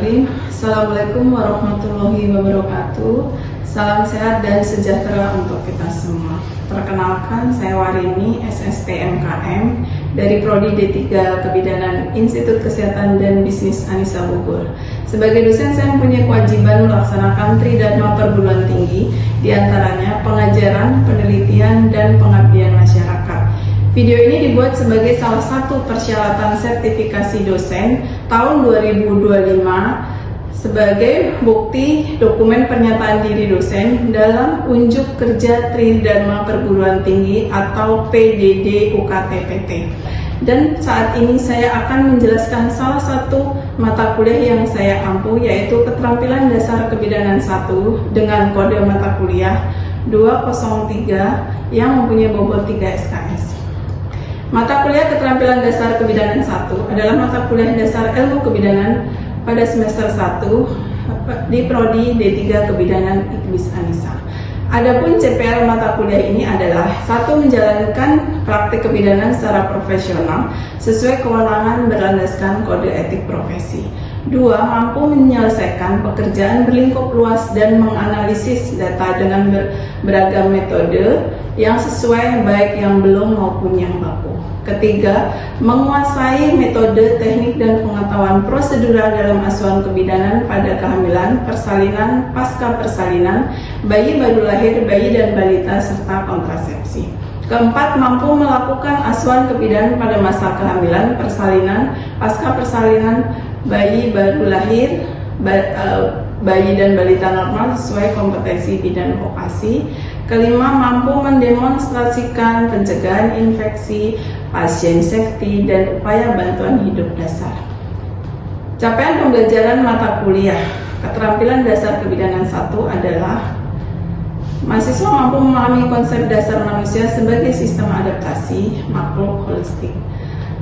Bismillahirrahmanirrahim. Assalamualaikum warahmatullahi wabarakatuh. Salam sehat dan sejahtera untuk kita semua. Perkenalkan, saya Warini, SSTMKM dari Prodi D3 Kebidanan Institut Kesehatan dan Bisnis Anissa Bogor. Sebagai dosen, saya mempunyai kewajiban melaksanakan tridharma perguruan tinggi, diantaranya pengajaran, penelitian, dan pengabdian masyarakat. Video ini dibuat sebagai salah satu persyaratan sertifikasi dosen tahun 2025 sebagai bukti dokumen pernyataan diri dosen dalam unjuk kerja Tridharma Perguruan Tinggi atau PDD UKT-PT. Dan saat ini saya akan menjelaskan salah satu mata kuliah yang saya ampu, yaitu Keterampilan Dasar Kebidanan 1 dengan kode mata kuliah 203 yang mempunyai bobot 3 SKS. Mata kuliah Keterampilan Dasar Kebidanan 1 adalah mata kuliah dasar ilmu kebidanan pada semester 1 di Prodi D3 Kebidanan IKBIS Anissa. Adapun CPL mata kuliah ini adalah 1. Menjalankan praktik kebidanan secara profesional sesuai kewenangan berlandaskan kode etik profesi. 2. Mampu menyelesaikan pekerjaan berlingkup luas dan menganalisis data dengan beragam metode yang sesuai baik yang belum maupun yang baku. 3. Menguasai metode, teknik, dan pengetahuan prosedural dalam asuhan kebidanan pada kehamilan, persalinan, pasca persalinan, bayi baru lahir, bayi dan balita, serta kontrasepsi. 4. Mampu melakukan asuhan kebidanan pada masa kehamilan, persalinan, pasca persalinan, bayi baru lahir, bayi dan balita normal sesuai kompetensi bidang vokasi. 5. Mampu mendemonstrasikan pencegahan infeksi, pasien safety, dan upaya bantuan hidup dasar. Capaian pembelajaran mata kuliah Keterampilan Dasar Kebidanan 1 adalah mahasiswa mampu memahami konsep dasar manusia sebagai sistem adaptasi makhluk holistik.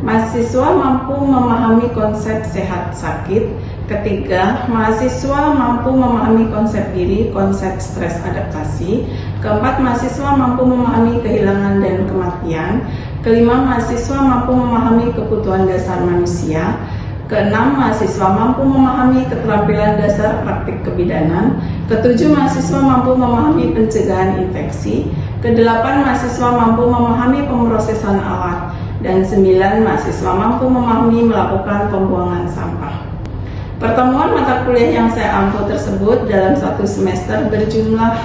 Mahasiswa mampu memahami konsep sehat sakit. 3. Mahasiswa mampu memahami konsep diri, konsep stres adaptasi. 4. Mahasiswa mampu memahami kehilangan dan kematian. 5. Mahasiswa mampu memahami kebutuhan dasar manusia. 6. Mahasiswa mampu memahami keterampilan dasar praktik kebidanan. 7. Mahasiswa mampu memahami pencegahan infeksi. 8. Mahasiswa mampu memahami pemrosesan alat. Dan 9. Mahasiswa mampu memahami melakukan pembuangan sampah. Pertemuan mata kuliah yang saya ampu tersebut dalam satu semester berjumlah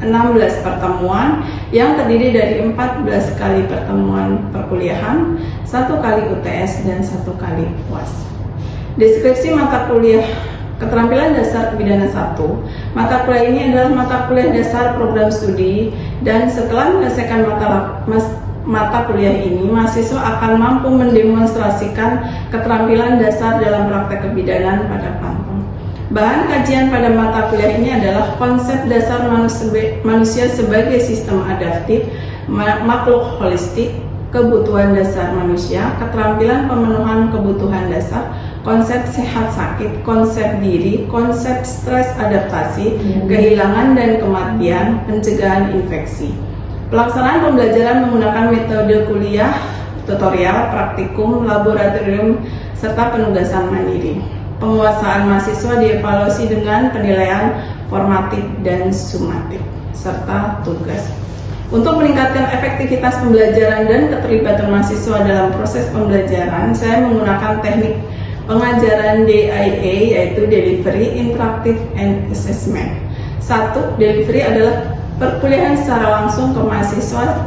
16 pertemuan yang terdiri dari 14 kali pertemuan perkuliahan, 1 kali UTS, dan 1 kali UAS. Deskripsi mata kuliah Keterampilan Dasar Kebidanan 1. Mata kuliah ini adalah mata kuliah dasar program studi, dan setelah menyelesaikan mata kuliah ini, mahasiswa akan mampu mendemonstrasikan keterampilan dasar dalam praktek kebidanan pada pantun. Bahan kajian pada mata kuliah ini adalah konsep dasar manusia sebagai sistem adaptif, makhluk holistik, kebutuhan dasar manusia, keterampilan pemenuhan kebutuhan dasar, konsep sehat sakit, konsep diri, konsep stres adaptasi, kehilangan dan kematian, pencegahan infeksi. Pelaksanaan pembelajaran menggunakan metode kuliah, tutorial, praktikum, laboratorium, serta penugasan mandiri. Penguasaan mahasiswa dievaluasi dengan penilaian formatif dan sumatif, serta tugas. Untuk meningkatkan efektivitas pembelajaran dan keterlibatan mahasiswa dalam proses pembelajaran, saya menggunakan teknik pengajaran DIA, yaitu Delivery, Interactive, and Assessment. 1. Delivery adalah perkuliahan secara langsung ke mahasiswa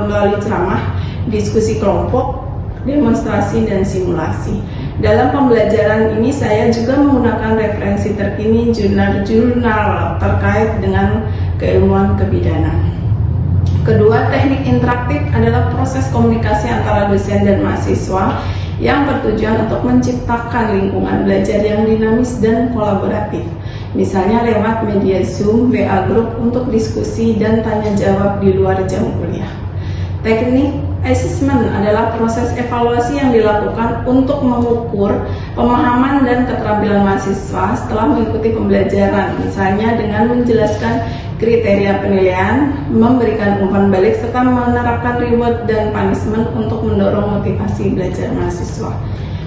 melalui ceramah, diskusi kelompok, demonstrasi, dan simulasi. Dalam pembelajaran ini saya juga menggunakan referensi terkini, jurnal-jurnal terkait dengan keilmuan kebidanan. Kedua, teknik interaktif adalah proses komunikasi antara dosen dan mahasiswa yang bertujuan untuk menciptakan lingkungan belajar yang dinamis dan kolaboratif. Misalnya lewat media Zoom, WA Group untuk diskusi dan tanya jawab di luar jam kuliah. Teknik assessment adalah proses evaluasi yang dilakukan untuk mengukur pemahaman dan keterampilan mahasiswa setelah mengikuti pembelajaran, misalnya dengan menjelaskan kriteria penilaian, memberikan umpan balik, serta menerapkan reward dan punishment untuk mendorong motivasi belajar mahasiswa.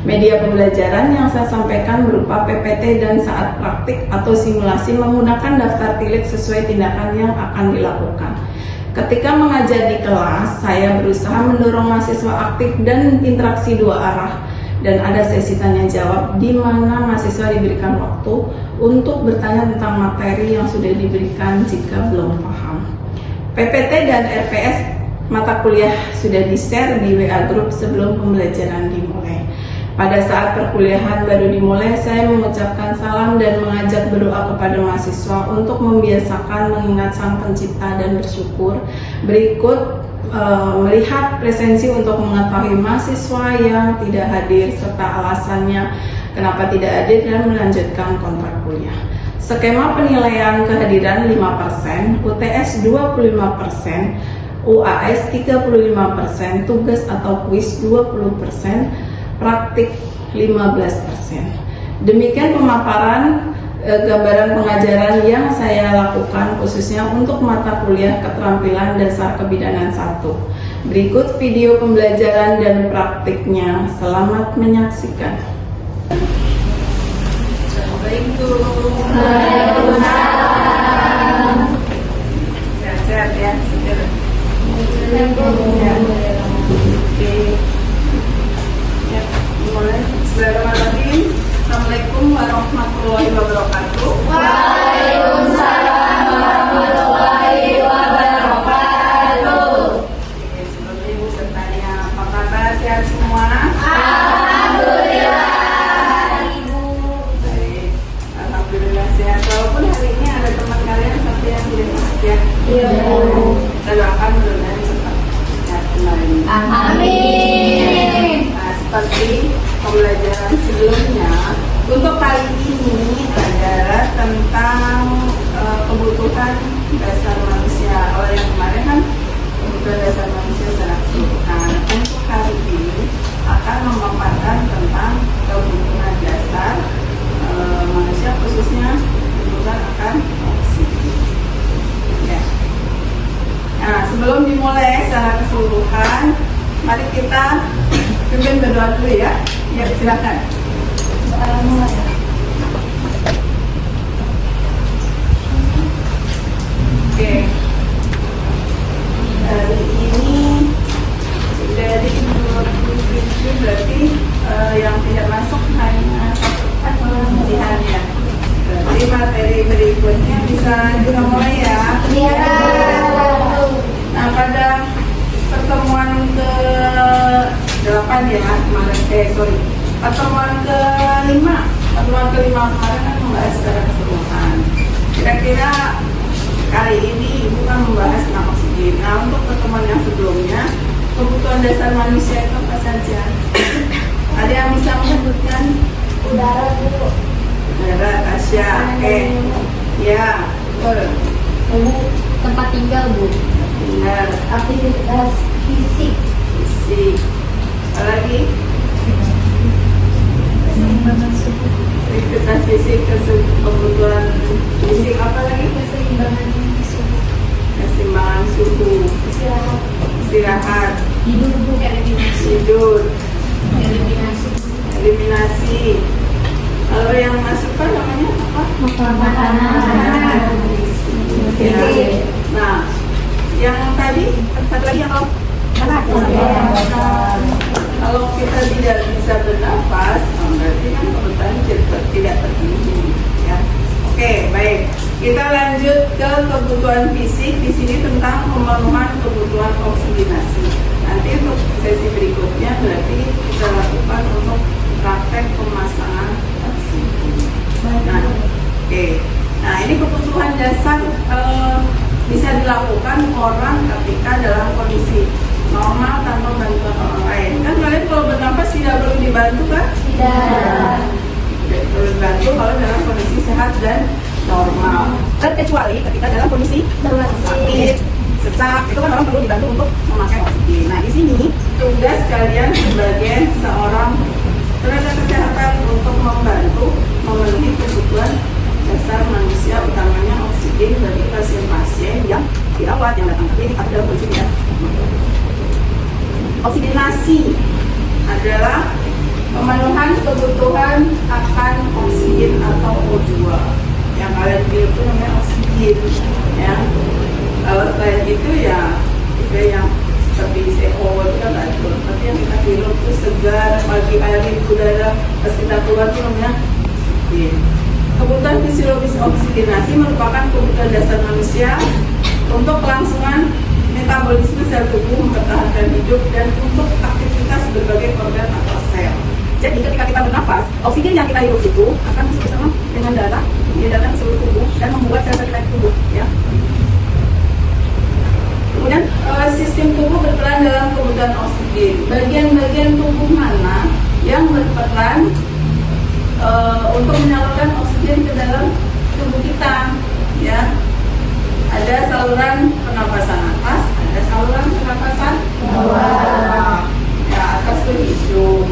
Media pembelajaran yang saya sampaikan berupa PPT dan saat praktik atau simulasi menggunakan daftar tilik sesuai tindakan yang akan dilakukan. Ketika mengajar di kelas, saya berusaha mendorong mahasiswa aktif dan interaksi dua arah, dan ada sesi tanya jawab di mana mahasiswa diberikan waktu untuk bertanya tentang materi yang sudah diberikan jika belum paham. PPT dan RPS mata kuliah sudah di-share di WA Group sebelum pembelajaran dimulai. Pada saat perkuliahan baru dimulai, saya mengucapkan salam dan mengajak berdoa kepada mahasiswa untuk membiasakan mengingat Sang Pencipta dan bersyukur. Berikut melihat presensi untuk mengetahui mahasiswa yang tidak hadir serta alasannya kenapa tidak hadir dan melanjutkan kontrak kuliah. Skema penilaian kehadiran 5%, UTS 25%, UAS 35%, tugas atau kuis 20%, praktik 15%. Demikian pemaparan gambaran pengajaran yang saya lakukan khususnya untuk mata kuliah keterampilan dasar kebidanan 1. Berikut video pembelajaran dan praktiknya. Selamat menyaksikan. Assalamualaikum. Waalaikumsalam. Sehat-sehat ya. Oke. Ya, mulai. Bismillahirrahmanirrahim. Assalamualaikum warahmatullahi wabarakatuh. Waalaikumsalam warahmatullahi wabarakatuh. Oke, sebelumnya Ibu bertanya, apa kabar? Sehat semua? Alhamdulillah, Ibu. Baik, alhamdulillah sehat. Walaupun hari ini ada teman kalian satu yang tidak masuk ya. Iya. Kita doakan mudah-mudahan cepat sehat kembali. Amin. Nah, seperti pembelajaran sebelumnya, untuk kali ini adalah tentang kebutuhan dasar manusia. Kalau yang kemarin kan kebutuhan dasar manusia secara keseluruhan. Untuk hari ini akan memaparkan tentang kebutuhan dasar manusia, khususnya kebutuhan akan oksigen. Ya. Nah, sebelum dimulai secara keseluruhan, mari kita pimpin berdoa dulu ya. Ya, silakan. Oke. Hari ini dari 27 berarti yang tidak masuk hanya satu ujian ya. Berarti materi berikutnya bisa kita mulai ya. Iya. Nah, pada pertemuan ke-8 ya kemarin, pertemuan ke-5 kemarin kan membahas secara keseluruhan. Kira-kira kali ini Ibu kan membahas tentang oksigen. Nah, untuk pertemuan yang sebelumnya, kebutuhan dasar manusia itu apa saja? Ada yang bisa menyebutkan? Udara, Bu. Udara, Tasya. Oke. Ya, betul. Bu, tempat tinggal, Bu. Benar. Aktivitas fisik. Fisik. Apa lagi? Keseimbangan suhu. Aktivitas fisik, kebutuhan fisik, apa lagi? Keseimbangan suhu. Keseimbangan suhu, Istirahat. istirahat, Tidur, Bu. tidur, Eliminasi. eliminasi. Kalau yang masuk kan namanya apa? Makanan. Ya. Nah, yang tadi satu lagi yang kalau kita tidak bisa bernafas, berarti kan kebutuhan tidak terpenuhi. Ya. Oke, baik. Kita lanjut ke kebutuhan fisik. Di sini tentang pemenuhan kebutuhan oksigenasi. Nanti untuk sesi berikutnya berarti kita lakukan untuk praktek pemasangan oksigen. Nah, oke. Nah, ini kebutuhan dasar bisa dilakukan orang ketika dalam kondisi normal tanpa bantuan orang lain. Kan kalian kalau bernafas tidak perlu dibantu kan? Tidak. Tidak perlu dibantu kalau dalam kondisi sehat dan normal. Terkecuali ketika dalam kondisi sakit, sesak, itu kan orang perlu dibantu untuk memakai oksigen. Nah, di sini tugas kalian sebagai seorang tenaga kesehatan untuk membantu memenuhi kebutuhan dasar manusia, utamanya oksigen bagi pasien-pasien yang dirawat, yang datang ke klinik atau dalam kondisi tidak. Oksigenasi adalah Pemenuhan kebutuhan akan oksigen atau O2. Yang kalian pilih itu namanya oksigen, ya. Kalau selain itu ya yang seperti CO itu kan ada. Tapi yang kita hirup itu segar, pagi hari udara pas kita keluar itu namanya oksigen. Kebutuhan fisiologis oksigenasi merupakan kebutuhan dasar manusia untuk kelangsungan metabolisme sel tubuh, mempertahankan hidup, dan untuk aktivitas berbagai organ atau sel. Jadi ketika kita bernafas, oksigen yang kita hirup itu akan masuk bersama dengan darah di dalam seluruh tubuh dan membuat sel-sel kita di tubuh, ya. Kemudian sistem tubuh berperan dalam kebutuhan oksigen. Bagian-bagian tubuh mana yang berperan untuk menyalurkan oksigen ke dalam tubuh kita, ya? Ada saluran pernapasan atas, ada saluran pernapasan bawah. Ya, atas itu hidung,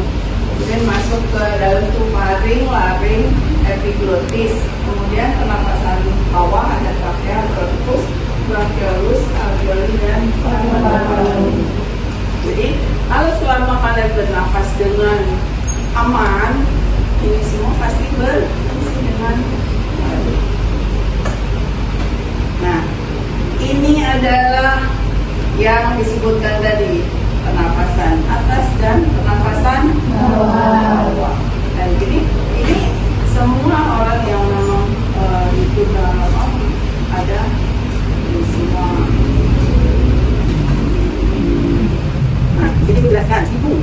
kemudian masuk ke dalam tubuh faring, laring, epiglotis. Kemudian pernapasan bawah ada trachea, bronchus, bronchiolus, alveoli, dan paru-paru. Jadi kalau selama kalian bernafas dengan aman, ini semua pasti berfungsi dengan baik. Nah, ini adalah yang disebutkan tadi, pernapasan atas dan pernapasan bawah. Dan ini semua orang yang memang itu ada di semua. Nah, ini dijelaskan ibu,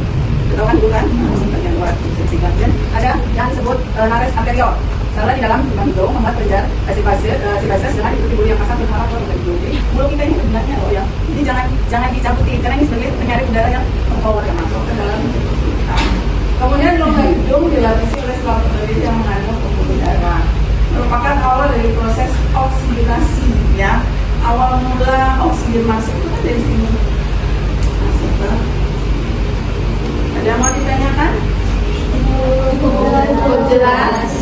ketahuan dulu kan? Bagian luar dan ada yang disebut nares anterior. Saluran di dalam lubang hidung membuat kelenjar sibases dengan ditutupi bulu yang kasar berharap untuk hidung. Jadi bulu kita ini sebenarnya ya, ini jangan dicabuti karena ini sebagai penyaring udara yang membawa yang masuk ke dalam kita. Kemudian rongga hidung dilapisi oleh selaput berisi yang mengandung pembuluh darah. Merupakan awal dari proses oksigenasi, ya. Awal mula oksigen masuk itu kan dari sini. Masuk ke. Ada yang mau ditanyakan? Jelas.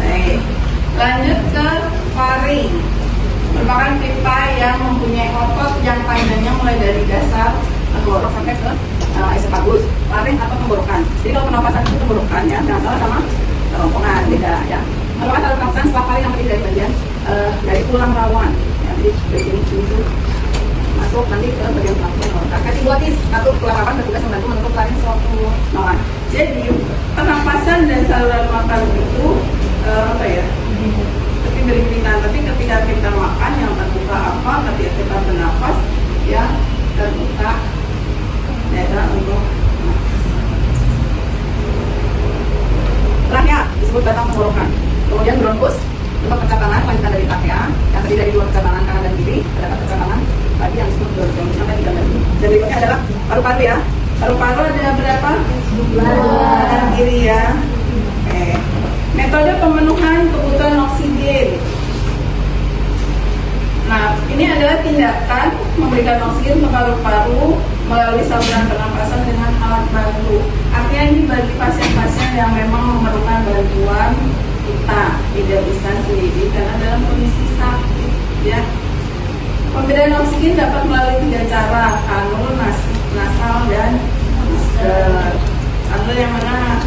Baik. Lanjut ke faring. Merupakan pipa yang mempunyai otot yang panjangnya mulai dari dasar tenggorok sampai ke esofagus, faring atau tenggorokan. Jadi kalau pernapasan itu tenggorokan, ya, jangan salah sama kerongkongan, beda, ya. Merupakan alat pernapasan setelah faring yang terdiri dari bagian dari tulang rawan. Ya, jadi dari sini itu masuk nanti ke bagian tenggorokan. Epiglotis atau tulang rawan bertugas membantu menutup laring suatu nawan. Jadi pernapasan dan saluran makan itu seperti beriringan. Tapi ketika kita makan yang terbuka apa? Ketika kita bernapas, ya terbuka daerah untuk nafas. Trachea disebut batang tenggorokan. Kemudian bronchus tempat pecah tangan lanjutan dari trachea yang terdiri dari dua pecah tangan kanan dan kiri. Terdapat pecah tangan tadi yang disebut bronchus sampai 3 dan berikutnya adalah paru-paru, ya. Paru-paru ada berapa? 2 kanan kiri, ya. Oke. Metode pemenuhan kebutuhan oksigen. Nah, ini adalah tindakan memberikan oksigen ke paru-paru melalui saluran pernapasan dengan alat bantu. Artinya ini bagi pasien-pasien yang memang memerlukan bantuan kita, tidak bisa sendiri karena dalam kondisi sakit, ya. Pemberian oksigen dapat melalui 3 cara: kanul, nasal, dan masker. Kanul yang mana?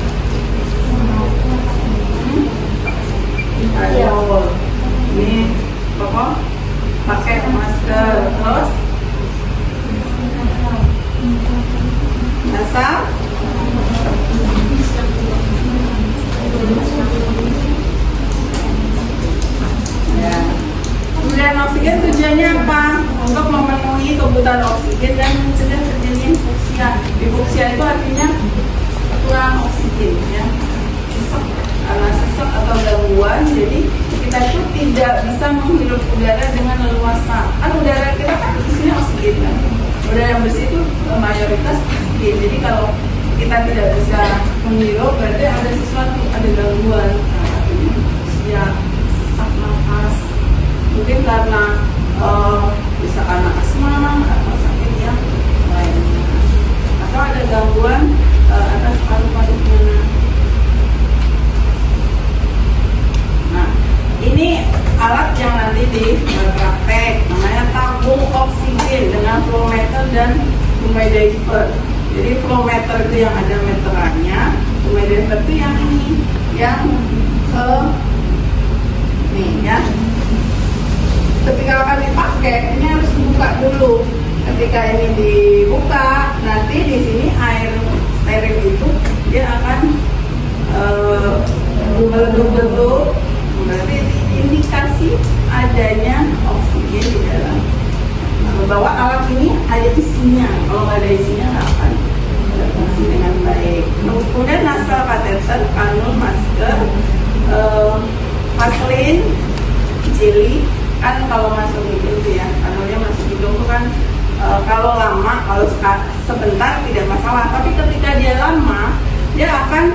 Kanul. Ini pokok pakai masker. Terus nasal. Ya. Pemberian oksigen tujuannya apa? Untuk memenuhi kebutuhan oksigen dan mencegah terjadinya hipoksia. Hipoksia itu artinya kurang oksigen, ya. Sesak, karena sesak atau gangguan, jadi kita itu tidak bisa menghirup udara dengan leluasa. Kan udara kita kan isinya oksigen, kan? Udara yang bersih itu mayoritas oksigen. Jadi kalau kita tidak bisa menghirup, berarti ada sesuatu, ada gangguan. Ya, sesak nafas. Mungkin karena bisa karena asma atau sakit yang lainnya, atau ada gangguan atas paru-parunya. Nah, ini alat yang nanti dipraktek, namanya tabung oksigen dengan flow meter dan humidity. Jadi flow meter itu yang ada meterannya, oximeter itu yang ini, yang nih ya. Ketika akan dipakai, ini harus dibuka dulu. Ketika ini dibuka, nanti di sini air steril itu dia akan meledup-ledup, berarti indikasi adanya oksigen di dalam. Bahwa alat ini ada isinya, kalau nggak ada isinya nggak akan berfungsi dengan baik. Kemudian nasal kateter, kanul, masker, vaselin, jeli, kan kalau masuk hidung itu ya, kanulnya masuk hidung itu kan kalau lama, kalau sebentar tidak masalah, tapi ketika dia lama dia akan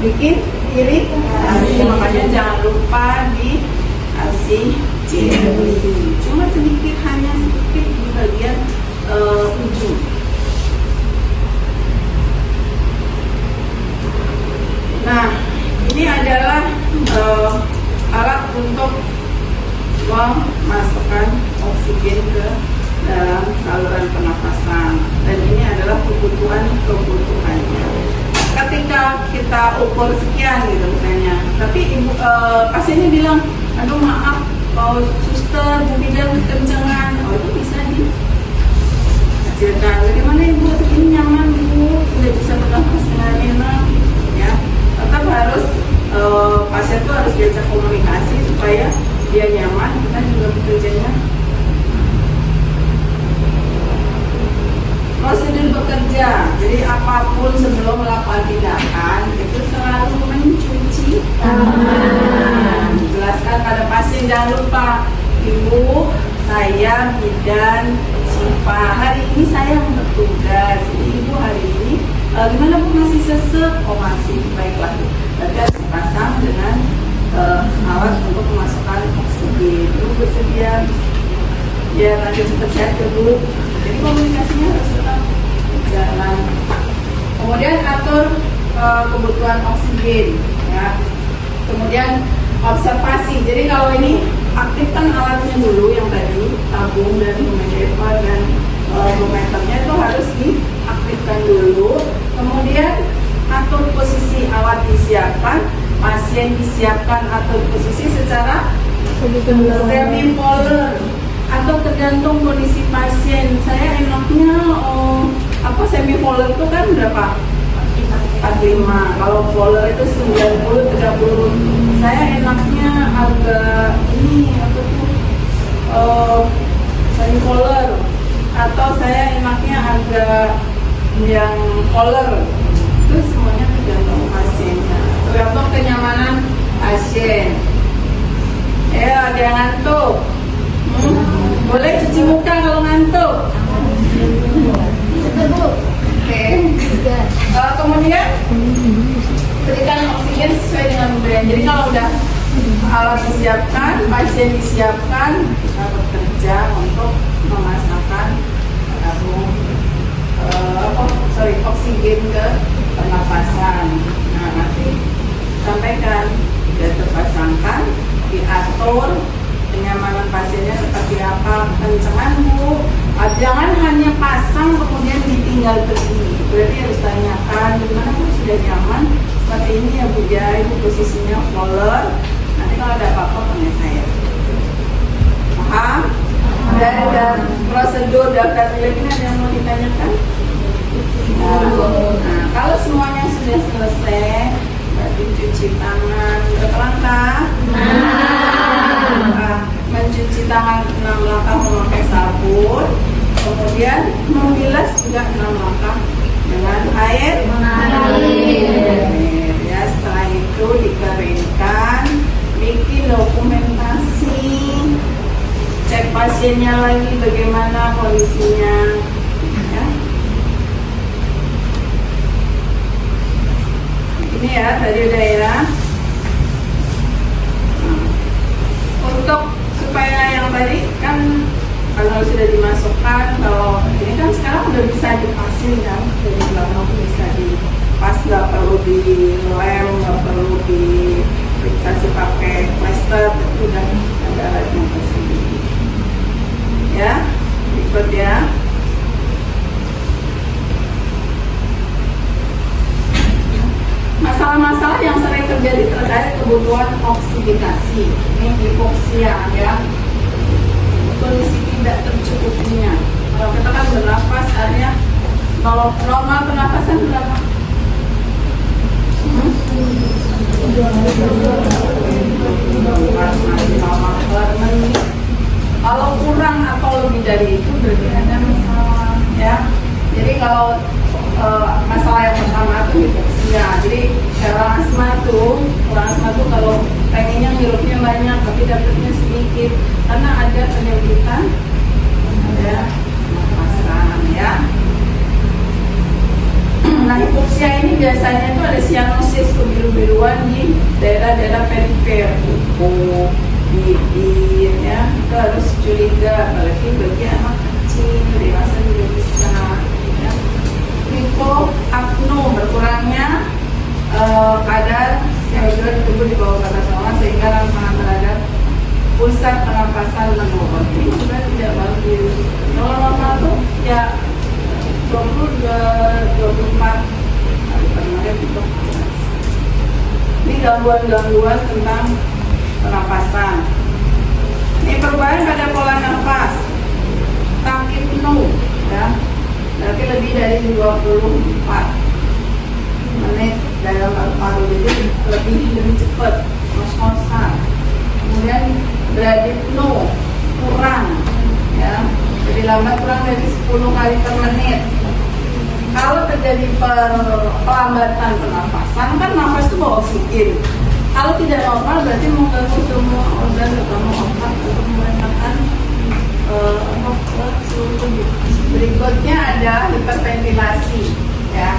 bikin iritasi. Makanya jangan lupa dikasih jeli, cuma sedikit, hanya sedikit di bagian ujung. Nah, ini adalah alat untuk memasukkan oksigen ke dalam saluran pernafasan, dan ini adalah kebutuhannya. Ketika kita ukur sekian gitu misalnya, tapi pasiennya bilang, aduh maaf, suster, Bu bidan kencengan, itu bisa dihasilkan. Bagaimana ibu, segini nyaman ibu, sudah bisa bernafas dengan enak, ya. Tetap harus pasien itu harus diajak komunikasi supaya dia nyaman, kita juga bekerjanya. Prosedur bekerja, jadi apapun sebelum melakukan tindakan itu selalu mencuci tangan. Jelaskan pada pasien, jangan lupa, ibu, saya bidan Sipa, hari ini saya bertugas. Jadi ibu hari ini gimana bu, masih sesek? Oh masih, baiklah. Berarti harus dipasang dengan alat untuk memasukkan oksigen. Ibu bersedia biar nanti cepat sehat ya bu. Jadi komunikasinya harus tetap berjalan. Kemudian atur kebutuhan oksigen, ya. Kemudian observasi. Jadi kalau ini aktifkan alatnya dulu yang tadi, tabung dan oximeter dan barometernya itu harus diaktifkan dulu. Kemudian atur posisi alat disiapkan, pasien disiapkan atur posisi secara semi-polar atau tergantung kondisi pasien. Saya enaknya semi-polar itu kan berapa? 45. Kalau polar itu 90, 30. Saya enaknya agak ini semi-polar, atau saya enaknya agak yang polar. Itu semuanya tergantung pasiennya, tergantung kenyamanan pasien. Ada yang ngantuk, boleh cuci muka kalau ngantuk. Oke. Kemudian berikan oksigen sesuai dengan pemberian. Jadi kalau udah alat disiapkan, pasien disiapkan, kita bekerja untuk memasukkan tabung oksigen ke pernafasan. Nah, nanti sampaikan sudah terpasangkan, diatur kenyamanan pasiennya seperti apa, kencengan bu, jangan hanya pasang kemudian ditinggal pergi. Berarti harus tanyakan gimana bu, sudah nyaman seperti ini ya bu ya, ibu posisinya polar, nanti kalau ada apa-apa tanya saya. Paham? Dan prosedur daftar milik ini ada yang mau ditanyakan? Nah, kalau semuanya sudah selesai, berarti cuci tangan, berkelangkah? Mencuci tangan 6 langkah memakai sabun, kemudian membilas juga 6 langkah dengan air mengalir. Ya, setelah itu dikeringkan, bikin dokumentasi, cek pasiennya lagi bagaimana kondisinya. Ya. Ini ya, tadi udah ya. Untuk supaya yang tadi kan kalau sudah dimasukkan, kalau ini kan sekarang udah bisa dipasang kan, dari belakang bisa dipas, nggak perlu dilem, nggak perlu difiksasi pakai plaster, itu udah ada alatnya kesini. Ya, ikut ya. siang ya. Kondisi tidak tercukupnya. Kalau kita kan bernapas artinya kalau normal pernapasan berapa? Normal per menit. Kalau kurang atau lebih dari itu berarti ada masalah ya. Jadi kalau masalah yang pertama itu hipoxia. Jadi orang asma tuh kalau pengennya ngirupnya banyak tapi dapetnya sedikit karena ada penyempitan, ada napasan ya. Nah hipoksia ini biasanya itu ada sianosis kebiru-biruan di daerah-daerah perifer, kuku, bibir ya. Kita harus curiga apalagi bagi anak kecil, dewasa juga bisa ya. Hipoapno berkurangnya kadar CO2 di tubuh di bawah batas normal sehingga rangsangan terhadap pusat pernapasan menurun. Ini juga tidak bagus. Kalau normal tuh ya 24 kali per menit itu. Ini gangguan-gangguan tentang pernapasan. Ini perubahan pada pola nafas, tachypno ya, berarti lebih dari 24 menit dalam paru, jadi lebih cepat, ngos-ngosan. Kemudian bradypno kurang ya, jadi lambat kurang dari 10 kali per menit. Kalau terjadi pelambatan pernapasan kan nafas itu bawa oksigen. Kalau tidak normal berarti mengganggu semua organ terutama otak untuk membanyakan seluruh tubuh. Berikutnya ada hiperventilasi ya.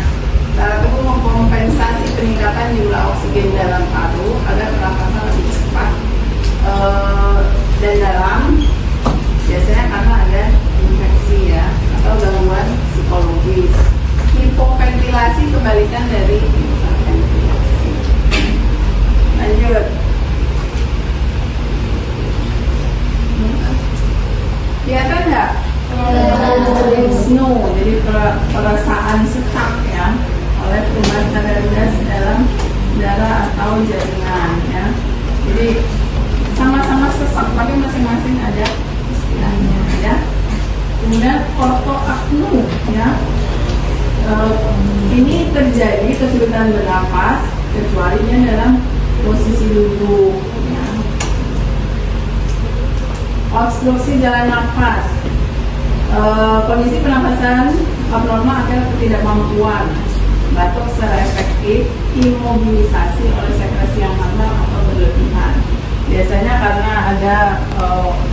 Cara tubuh mengkompensasi peningkatan jumlah oksigen dalam paru agar pernapasan lebih cepat dan dalam. Biasanya karena ada infeksi ya atau gangguan psikologis. Hipoventilasi kebalikan dari hiperventilasi. Lanjut. Kelihatan nggak? Snow, jadi perasaan sesak ya oleh perubahan kadar gas dalam darah atau jaringan ya. Jadi sama-sama sesak tapi masing-masing ada istilahnya ya. Kemudian ortoapno ya. Ini terjadi kesulitan bernapas kecualinya dalam posisi duduk ya. Obstruksi jalan nafas, kondisi pernapasan abnormal atau ketidakmampuan batuk secara efektif, imobilisasi oleh sekresi yang normal atau berlebihan. Biasanya karena ada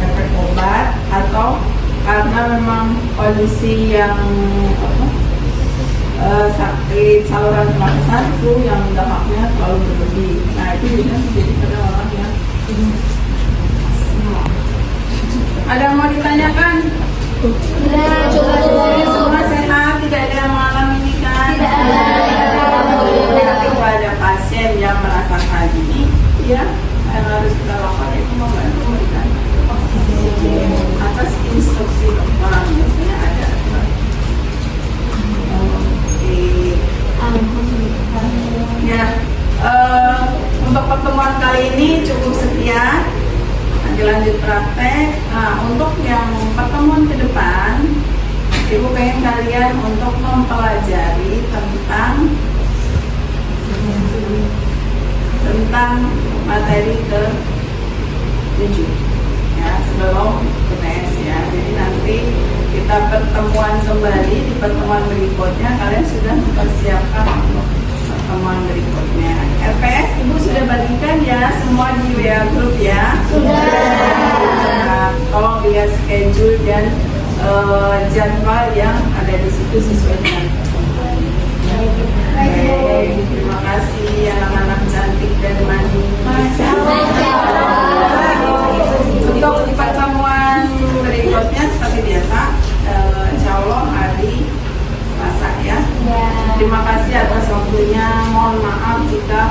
efek obat atau karena memang kondisi yang sakit saluran pernapasan flu yang dampaknya terlalu berlebih. Nah itu biasanya terjadi pada orang yang ada yang mau ditanyakan? Semua sehat, tidak ada yang mengalami ini kan? Tidak ada. Tapi kalau ada pasien yang merasakan ini, ya yang harus kita lakukan itu membantu memberikan oksigen atas instruksi dokter. Biasanya ada. Ya, untuk pertemuan kali ini cukup sekian. Nanti lanjut praktek. Nah, untuk yang pertemuan ke depan, Ibu pengen kalian untuk mempelajari tentang materi ke-7 ya, sebelum ke tes ya. Jadi nanti kita pertemuan kembali di pertemuan berikutnya. Kalian sudah mempersiapkan untuk pertemuan berikutnya. RPS Ibu sudah bagikan ya semua di WA group ya. Sudah. Nah, tolong lihat schedule dan jadwal yang ada di situ sesuai dengan Baik, terima kasih anak-anak cantik dan manis. Untuk pertemuan berikutnya seperti biasa, insya Allah hari Selasa ya. Terima kasih atas waktunya. Mohon maaf jika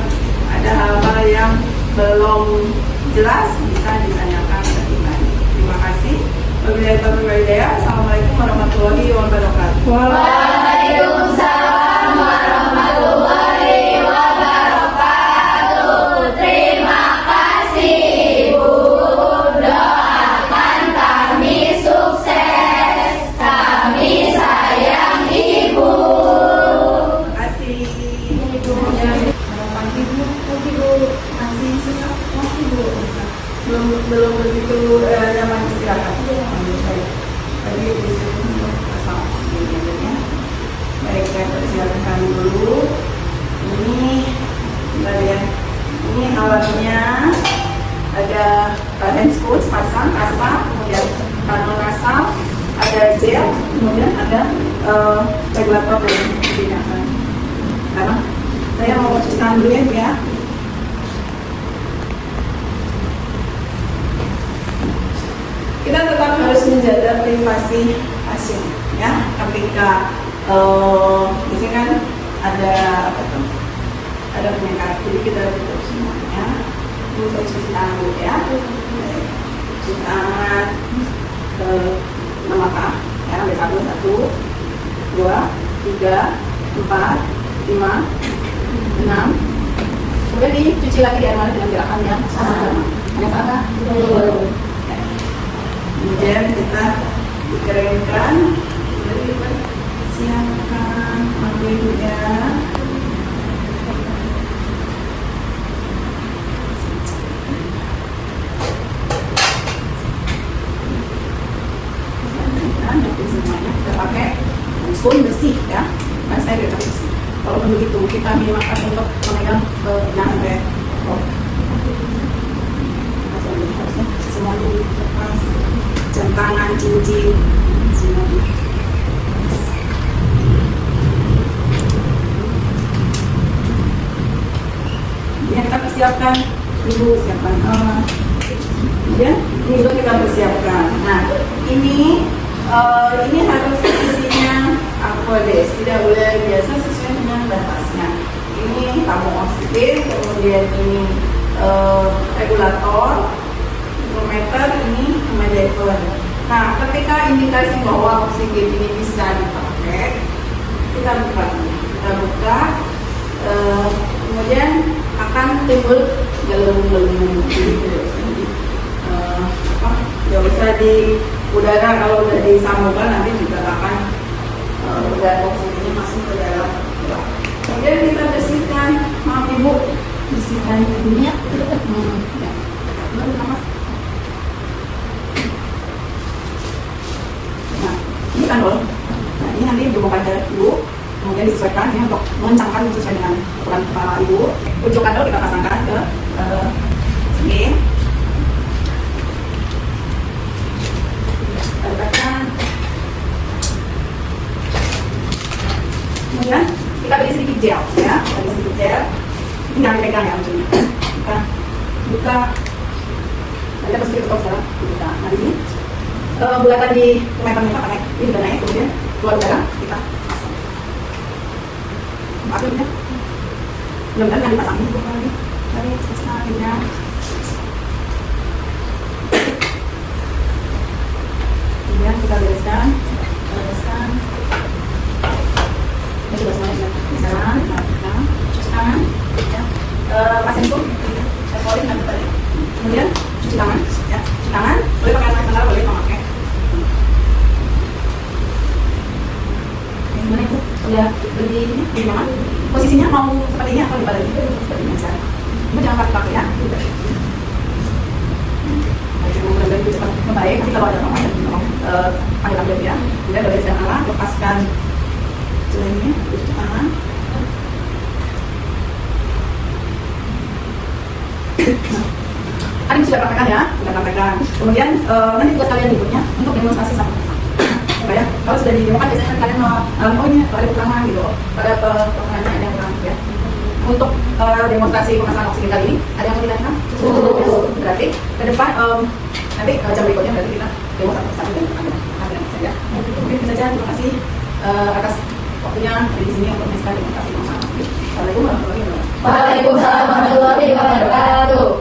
ada hal-hal yang belum jelas bisa ditanyakan lebih lanjut. Terima kasih. Wabillahi taufiq wal hidayah. Assalamualaikum warahmatullahi wabarakatuh. Waalaikumsalam warahmatullahi wabarakatuh. Terima kasih, Ibu. pasang kasa, kemudian kanal nasal, ada gel, kemudian ada regulator yang digunakan. Karena saya mau cuci tangan dulu ya. Kita tetap harus menjaga privasi pasien ya. Ketika di sini kan ada apa tuh? Ada penyekat, jadi kita tutup semuanya. Ini saya cuci tangan dulu ya. Cuci tangan ke mata ya, sampai 1, 2, 3, 4, 5, 6. Kemudian dicuci lagi di air mani dengan gerakan yang sama. Ada apa? Kemudian kita dikeringkan, siapkan mandinya. Nanti semuanya kita pakai spoon bersih ya, mas saya udah bersih. Kalau begitu kita minimalkan untuk memegang sampai harusnya semuanya dilepas, jam tangan, cincin, semuanya. Ini kita persiapkan, ibu siapkan. Kemudian ini juga kita persiapkan. Nah ini harus isinya aquades, tidak boleh biasa sesuai dengan batasnya. Ini tabung oksigen, kemudian ini regulator, termometer, ini diver. Nah, ketika indikasi bahwa oksigen ini bisa dipakai, kita buka, kemudian akan timbul gelembung-gelembung. Nggak usah di udara, kalau udah disambungkan nanti juga akan udara oksigennya masuk ke dalam. Kemudian kita bersihkan, maaf ibu, bersihkan ibunya. Nah, ini kan dulu. Nah, ini nanti dibongkar ke ibu, kemudian disesuaikan ya untuk mengencangkan sesuai dengan ukuran kepala ibu. Ujung kandung kita pasangkan ke sini. Kemudian kita beri sedikit gel ya, ini jangan dipegang ya ujungnya. Kita buka, kita sedikit ke dalam, kita. Nah di sini bulatan di meternya pakai ini udah naik, kemudian keluar udara kita pasang. Akhirnya, mudah-mudahan nggak dipasang ini lagi, akhirnya. Kemudian kita bereskan. Ini sudah semuanya jalan, cuci tangan, ya. Pasien itu, polling dan balik. Kemudian cuci tangan, ya. Cuci tangan, boleh pakai air mineral, boleh memakai. Gimana itu? Udah berdiri di mana? Posisinya mau seperti ini atau di balik? Seperti ini saja. Ibu jangan pakai ya. Mudah-mudahan itu cepat membaik. Nanti kalau ada apa-apa, panggil ambil ya. Kemudian dari sedang Allah, lepaskan jelainya, cuci tangan. Tadi sudah praktekkan ya, sudah praktekkan. Kemudian nanti tugas kalian berikutnya untuk demonstrasi sama sama. Ya, kalau sudah didemokan biasanya kalian oh ini ada kekurangan gitu, pada pertanyaannya ada yang kurang ya. Untuk demonstrasi pemasangan oksigen kali ini ada yang mau ditanyakan? Berarti ke depan nanti jam berikutnya berarti kita demo satu-satu dan ada saja. Mungkin itu saja. Terima kasih atas waktunya di sini untuk menyaksikan demonstrasi pemasangan oksigen. Assalamualaikum warahmatullahi wabarakatuh. Waalaikumsalam warahmatullahi wabarakatuh.